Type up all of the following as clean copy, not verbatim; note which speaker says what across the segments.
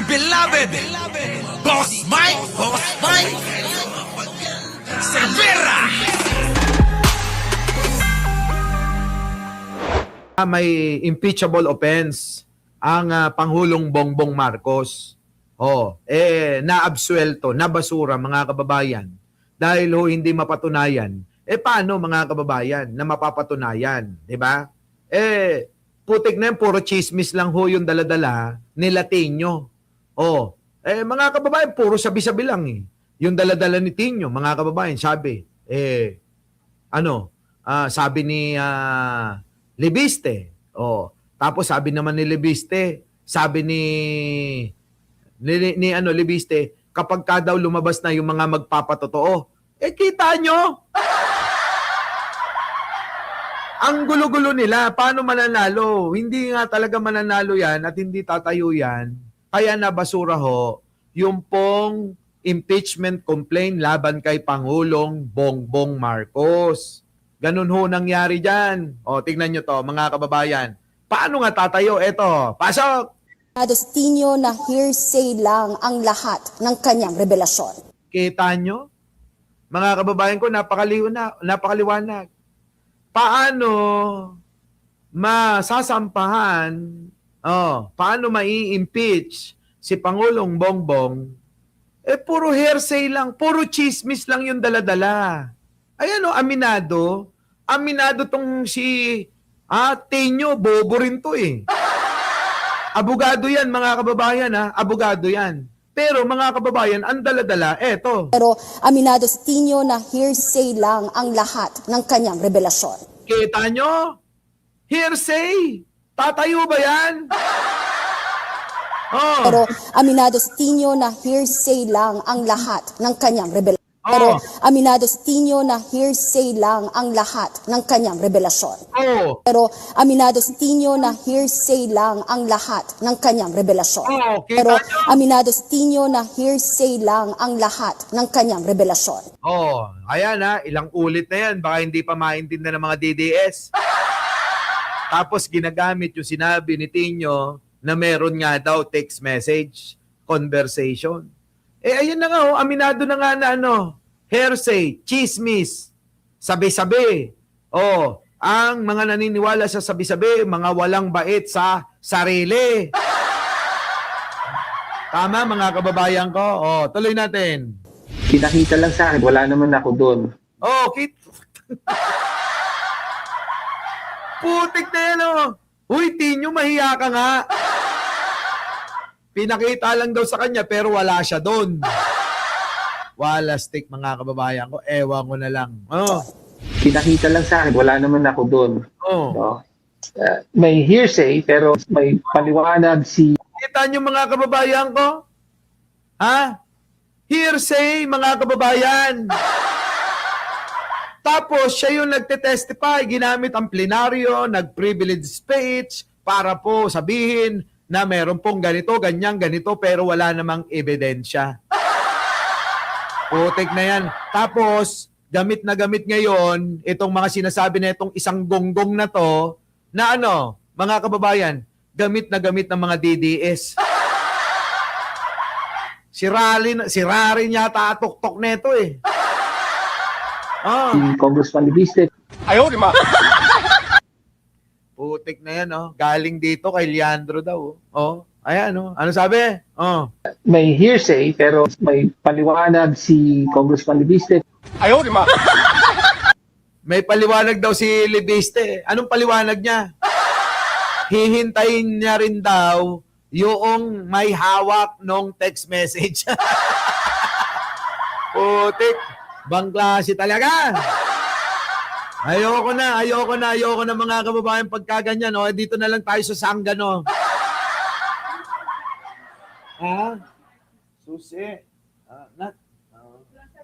Speaker 1: beloved Boss Mike Cervera.
Speaker 2: May impeachable offense ang Pangulong Bongbong Marcos. Naabsuelto, nabasura mga kababayan. Dahil hindi mapatunayan. Paano mga kababayan na mapapatunayan? Diba? Putik na yan, puro chismis lang ho yung daladala ni Latino. Mga kababayan, puro sabi-sabi lang eh. Yung daladala ni Tino, mga kababayan, sabi, sabi ni Libiste. Tapos sabi naman ni Libiste, sabi ni Libiste, kapag ka daw lumabas na yung mga magpapatotoo, kita nyo? Ang gulo-gulo nila, paano mananalo? Hindi nga talaga mananalo yan at hindi tatayo yan. Kaya nabasura ho, yung pong impeachment complaint laban kay Pangulong Bongbong Marcos. Ganun ho nangyari dyan. Tignan nyo to, mga kababayan. Paano nga tatayo? Eto, pasok!
Speaker 3: Agustinio na hearsay lang ang lahat ng kanyang revelasyon.
Speaker 2: Kita nyo? Mga kababayan ko, napakaliwanag. Paano masasampahan, paano mai-impeach si Pangulong Bongbong? Puro hearsay lang, puro chismis lang yung daladala. Ayan aminado. Aminado tong si Tenyo, bobo rin to eh. Abogado yan mga kababayan abogado yan. Pero mga kababayan, ang daladala, eto.
Speaker 3: Pero aminado si Tino na hearsay lang ang lahat ng kanyang revelasyon.
Speaker 2: Kita nyo? Hearsay! Tatayo ba yan?
Speaker 3: Pero aminado si Tino na hearsay lang ang lahat ng kanyang revelasyon. Pero aminado si Tino na hearsay lang ang lahat ng kanyang revelasyon. Pero aminado si Tino na hearsay lang ang lahat ng kanyang revelasyon. Pero aminado si Tino na hearsay lang ang lahat ng kanyang revelasyon.
Speaker 2: Ayan ilang ulit na yan. Baka hindi pa maintindihan ng mga DDS. Tapos ginagamit yung sinabi ni Tino na meron nga daw text message, conversation. Ayun na nga aminado na nga na hearsay, chismis, sabi-sabi. Ang mga naniniwala sa sabi-sabi, mga walang bait sa sarili. Tama mga kababayan ko? Tuloy natin.
Speaker 4: Kinakita lang sa akin, wala naman ako doon.
Speaker 2: Putik na yan Uy, Tinyo, mahiya ka nga. Pinakita lang daw sa kanya pero wala siya doon. Wala stick mga kababayan ko. Ewan ko na lang.
Speaker 4: Kinakita lang sa akin, wala naman ako doon. May hearsay pero may paliwanag si...
Speaker 2: Kita niyo mga kababayan ko? Hearsay mga kababayan. Tapos siya yung nagte-testify, ginamit ang plenaryo, nag-privilege speech para po sabihin na meron pong ganito, ganyan, ganito, pero wala namang ebidensya. Putik na yan. Tapos, gamit na gamit ngayon, itong mga sinasabi na itong isang gonggong na to, na mga kababayan, gamit na gamit ng mga DDS. Si Rarin yata tuktok na ito eh.
Speaker 4: Si Congressman Libiste.
Speaker 1: Ayaw, di ma.
Speaker 2: Putik na yan, galing dito kay Leandro daw. Ayan, ano sabi?
Speaker 4: May hearsay pero may paliwanag si Congressman Libiste.
Speaker 1: Ayaw, di ma.
Speaker 2: May paliwanag daw si Libiste. Anong paliwanag niya? Hihintayin niya rin daw yung may hawak nung text message. Putik. Bang klase talaga. Ayoko na mga kababayan pagkaganyan. Dito na lang tayo sa Sangano. Susi.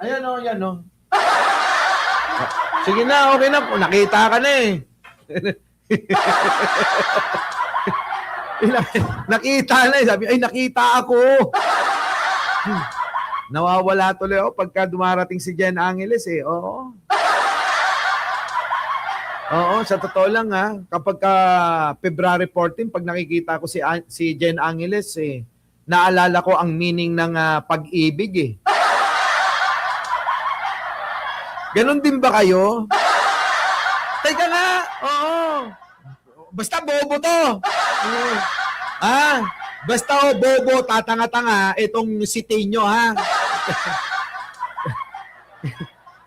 Speaker 2: Ayan yan Sige na, okay na. Nakita ka na eh. Nakita na eh. Sabi, nakita ako. Nawawala tuloy pagka dumarating si Jen Angeles eh. Sa totoo lang kapag February 14, pag nakikita ko si Jen Angeles naalala ko ang meaning ng pag-ibig eh. Ganon din ba kayo? Teka nga, oo. Basta bobo to. Oo. Basta bobo, tatanga-tanga, itong si Tinyo, ha?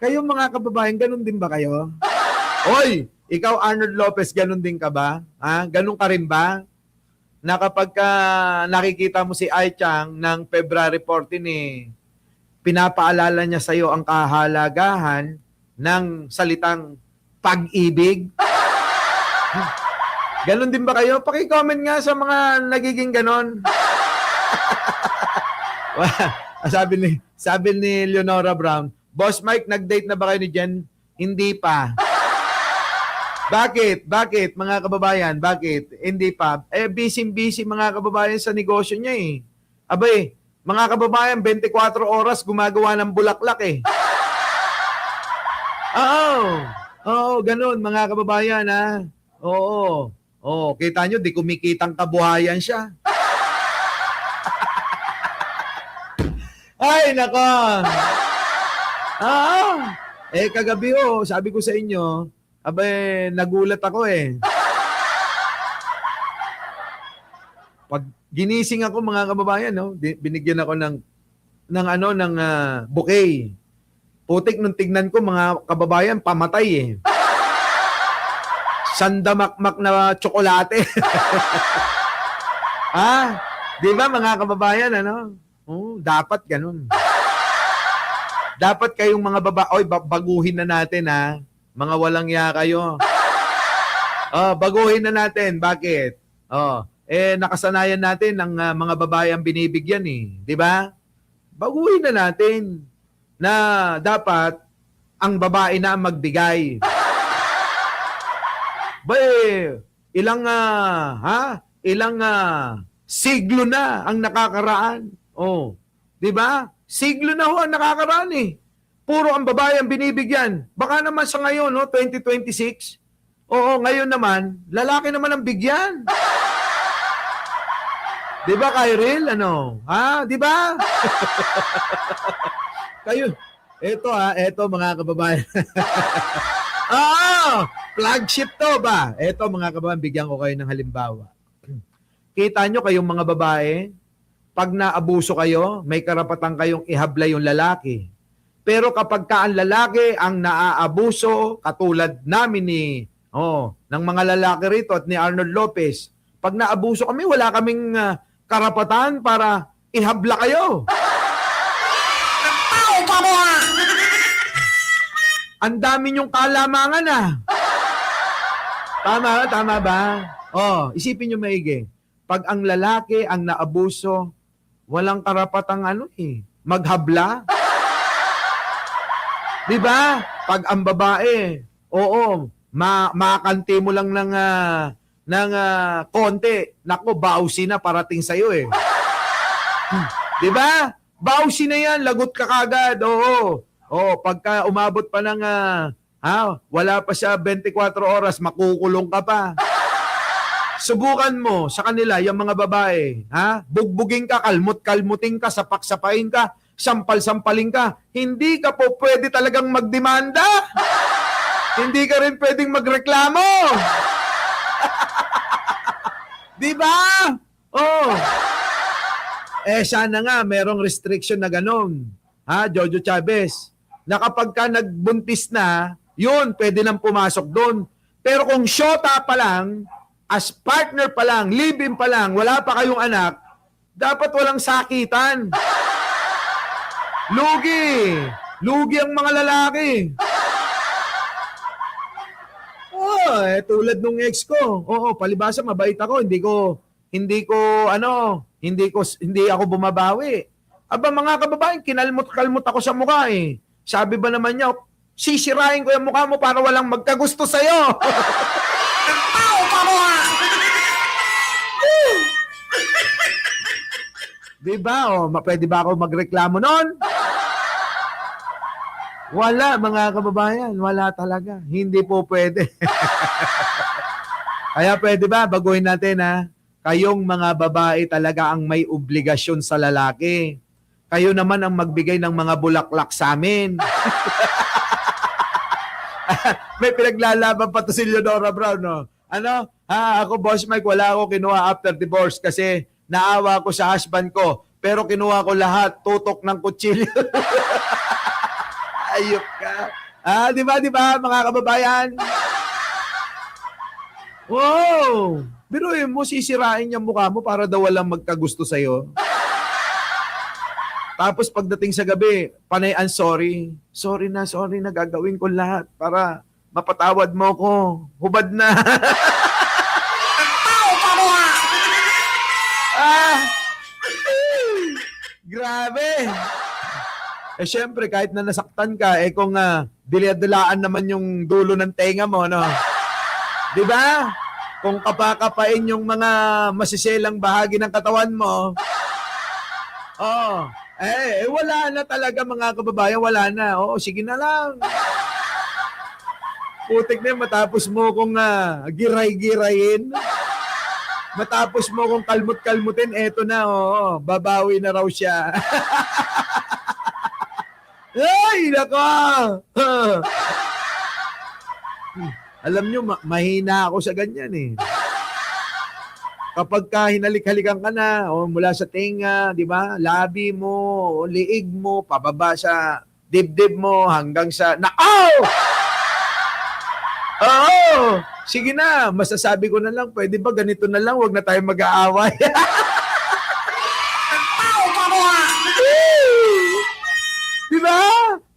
Speaker 2: Kayo mga kababayan, ganon din ba kayo? Oy, ikaw Arnold Lopez, ganon din ka ba? Ganon ka rin ba? Na kapag nakikita mo si Ai Chang ng February 14 pinapaalala niya sa iyo ang kahalagahan ng salitang pag-ibig. Ganon din ba kayo? Paki-comment nga sa mga nagiging ganon. sabi ni Leonora Brown, Boss Mike, nag-date na ba kayo ni Jen? Hindi pa. Bakit? Bakit, mga kababayan? Bakit? Hindi pa. Busy mga kababayan sa negosyo niya eh. Abay, mga kababayan, 24 oras gumagawa ng bulaklak eh. Oo, ganun, mga kababayan ha. Oo, kita nyo, di kumikitang kabuhayan siya. Ay, nako. Kagabi sabi ko sa inyo, abay, nagulat ako eh. Pag ginising ako mga kababayan, binigyan ako ng bouquet. Putik nung tignan ko mga kababayan, pamatay eh. Sandamakmak na tsokolate. Di ba mga kababayan, dapat ganun. Dapat kayong mga baguhin na natin ha. Mga walang ya kayo. Baguhin na natin. Bakit? Nakasanayan natin ang mga babae ang binibigyan eh. Di ba? Baguhin na natin na dapat ang babae na ang magbigay. Ilang siglo na ang nakakaraan. Di ba? Siglo na ang nakakaraan eh. Puro ang babae ang binibigyan. Baka naman sa ngayon, 2026. Ngayon naman, lalaki naman ang bigyan. Di ba, Kyril? Di ba? Kayo, eto mga kababayan. Flagship to ba? Eto mga kababayan, bigyan ko kayo ng halimbawa. Kita nyo kayong mga babae, pag naabuso kayo, may karapatan kayong ihabla yung lalaki. Pero kapag ka ang lalaki ang naaabuso, katulad namin ng mga lalaki rito at ni Arnold Lopez, pag naabuso kami, wala kaming karapatan para ihabla kayo. Ang dami niyong kalamangan Tama ba? Isipin niyo maigi. Pag ang lalaki ang naabuso, walang karapatang maghabla. Di ba? Pag ang babae, makanti mo lang ng konti. Nako, bausi na parating sa'yo eh. Di ba? Bausi na yan, lagot ka kagad. Pagka umabot pa ng wala pa siya 24 oras, makukulong ka pa. Subukan mo sa kanila, yung mga babae, bugbugin ka, kalmut-kalmutin ka, sapak-sapain ka, sampal-sampalin ka. Hindi ka po pwede talagang magdemanda. Hindi ka rin pwedeng magreklamo. Di ba? Sana nga merong restriction na ganun. Jojo Chavez, na kapag ka nagbuntis na, yun, pwede nang pumasok doon. Pero kung syota pa lang, as partner pa lang, live-in pa lang, wala pa kayong anak, dapat walang sakitan. Lugi ang mga lalaki. Tulad nung ex ko. Palibasa mabait ako, hindi ako bumabawi. Aba mga kababayan, kinalmot-kalmot ako sa mukha eh. Sabi ba naman niya, sisirain ko yung mukha mo para walang magkagusto sa'yo. Diba? Pwede ba ako magreklamo nun? Wala mga kababayan, wala talaga. Hindi po pwede. Kaya pwede ba, baguhin natin kayong mga babae talaga ang may obligasyon sa lalaki. Kayo naman ang magbigay ng mga bulaklak sa amin. May pinaglalaban pa to si Leonora Brown, no? Ano? Ako, Boss Mike, wala ako kinuha after divorce kasi naawa ko sa husband ko. Pero kinuha ko lahat, tutok ng kutsilyo. Ayop ka. Di ba, mga kababayan? Wow! Biruin mo, sisirain niya mukha mo para daw walang magkagusto sa'yo. Tapos pagdating sa gabi, panay ang sorry. Sorry na, gagawin ko lahat para mapatawad mo ko. Hubad na. Grabe. Syempre, kahit na nasaktan ka, kung dila-dilaan naman yung dulo ng tenga mo, no? Di ba? Kung kapakapain yung mga masiselang bahagi ng katawan mo, wala na talaga mga kababayan, wala na. Sige na lang. Putik na matapos mo kung giray-girayin. Matapos mo kung kalmut-kalmutin, eto na, babawi na raw siya. Ay, nako! Alam nyo, mahina ako sa ganyan eh. Kapag ka hinalik-halikan ka na, mula sa tenga, di ba? Labi mo, liig mo, pababa sa dibdib mo, hanggang sa, Oo! Sige na, masasabi ko na lang, pwede ba ganito na lang, wag na tayo mag-aaway. Di ba?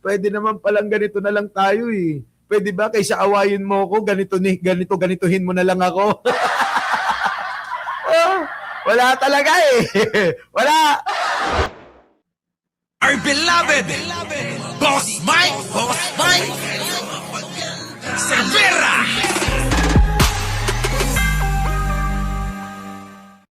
Speaker 2: Pwede naman palang ganito na lang tayo eh. Pwede ba kaysa awayin mo ko, ganituhin mo na lang ako. Wala talaga eh. Wala.
Speaker 1: Our beloved Boss Mike.